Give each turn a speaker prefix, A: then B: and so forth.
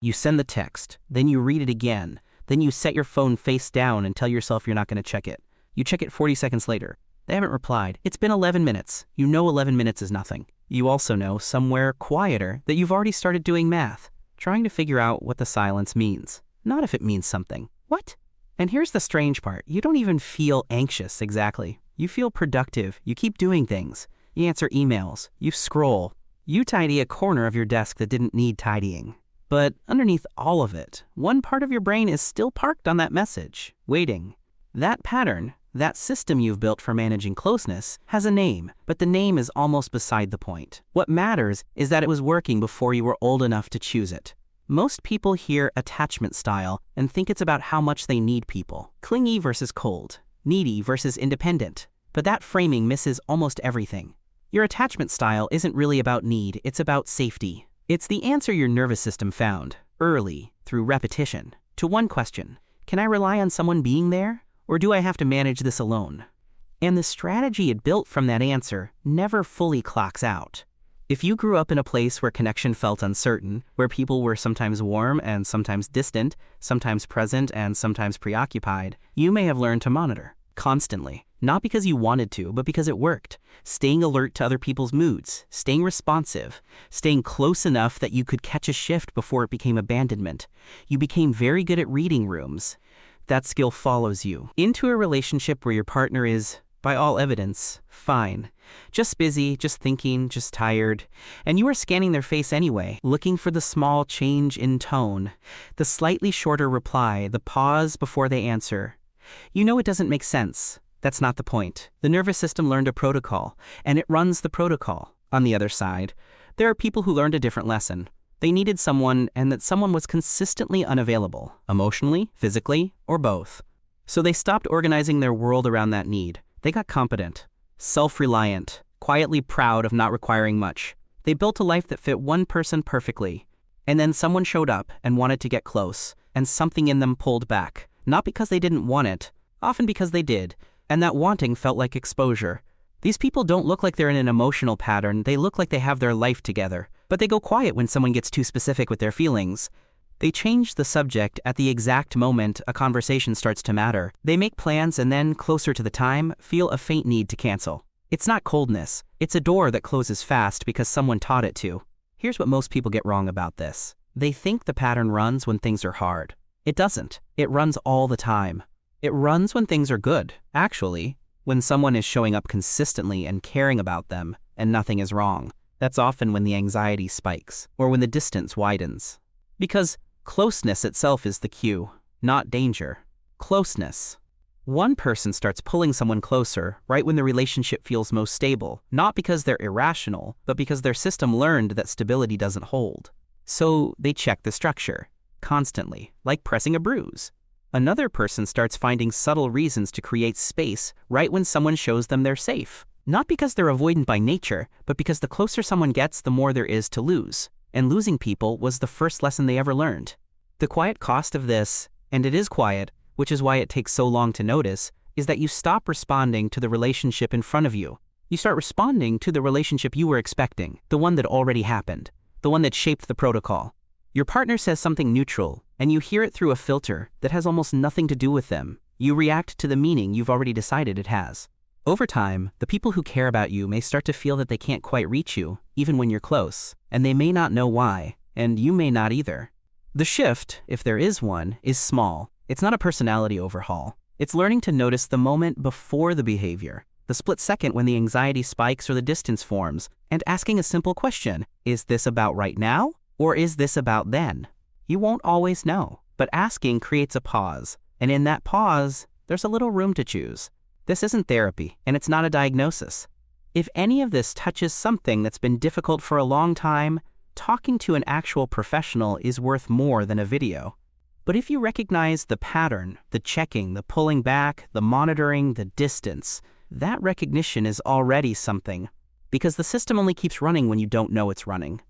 A: You send the text, then you read it again, then you set your phone face down and tell yourself you're not going to check it. You check it 40 seconds later. They haven't replied. It's been 11 minutes. You know 11 minutes is nothing. You also know, somewhere quieter, that you've already started doing math, trying to figure out what the silence means. Not if it means something. What? And here's the strange part. You don't even feel anxious exactly. You feel productive. You keep doing things. You answer emails. You scroll. You tidy a corner of your desk that didn't need tidying. But underneath all of it, one part of your brain is still parked on that message, waiting. That pattern, that system you've built for managing closeness, has a name, but the name is almost beside the point. What matters is that it was working before you were old enough to choose it. Most people hear attachment style and think it's about how much they need people. Clingy versus cold, needy versus independent. But that framing misses almost everything. Your attachment style isn't really about need, it's about safety. It's the answer your nervous system found, early, through repetition, to one question: can I rely on someone being there, or do I have to manage this alone? And the strategy it built from that answer never fully clocks out. If you grew up in a place where connection felt uncertain, where people were sometimes warm and sometimes distant, sometimes present and sometimes preoccupied, you may have learned to monitor, constantly. Not because you wanted to, but because it worked. Staying alert to other people's moods, staying responsive, staying close enough that you could catch a shift before it became abandonment. You became very good at reading rooms. That skill follows you into a relationship where your partner is, by all evidence, fine. Just busy, just thinking, just tired. And you are scanning their face anyway, looking for the small change in tone, the slightly shorter reply, the pause before they answer. You know it doesn't make sense. That's not the point. The nervous system learned a protocol, and it runs the protocol. On the other side, there are people who learned a different lesson. They needed someone, and that someone was consistently unavailable, emotionally, physically, or both. So they stopped organizing their world around that need. They got competent, self-reliant, quietly proud of not requiring much. They built a life that fit one person perfectly. And then someone showed up and wanted to get close, and something in them pulled back. Not because they didn't want it, often because they did. And that wanting felt like exposure. These people don't look like they're in an emotional pattern, they look like they have their life together. But they go quiet when someone gets too specific with their feelings. They change the subject at the exact moment a conversation starts to matter. They make plans and then, closer to the time, feel a faint need to cancel. It's not coldness, it's a door that closes fast because someone taught it to. Here's what most people get wrong about this. They think the pattern runs when things are hard. It doesn't. It runs all the time. It runs when things are good. Actually, when someone is showing up consistently and caring about them, and nothing is wrong. That's often when the anxiety spikes, or when the distance widens. Because closeness itself is the cue, not danger. Closeness. One person starts pulling someone closer right when the relationship feels most stable, not because they're irrational, but because their system learned that stability doesn't hold. So they check the structure, constantly, like pressing a bruise. Another person starts finding subtle reasons to create space right when someone shows them they're safe. Not because they're avoidant by nature, but because the closer someone gets, the more there is to lose. And losing people was the first lesson they ever learned. The quiet cost of this, and it is quiet, which is why it takes so long to notice, is that you stop responding to the relationship in front of you. You start responding to the relationship you were expecting, the one that already happened, the one that shaped the protocol. Your partner says something neutral, and you hear it through a filter that has almost nothing to do with them. You react to the meaning you've already decided it has. Over time, the people who care about you may start to feel that they can't quite reach you, even when you're close, and they may not know why, and you may not either. The shift, if there is one, is small. It's not a personality overhaul. It's learning to notice the moment before the behavior, the split second when the anxiety spikes or the distance forms, and asking a simple question: is this about right now? Or is this about then? You won't always know, but asking creates a pause, and in that pause, there's a little room to choose. This isn't therapy, and it's not a diagnosis. If any of this touches something that's been difficult for a long time, talking to an actual professional is worth more than a video. But if you recognize the pattern, the checking, the pulling back, the monitoring, the distance, that recognition is already something, because the system only keeps running when you don't know it's running.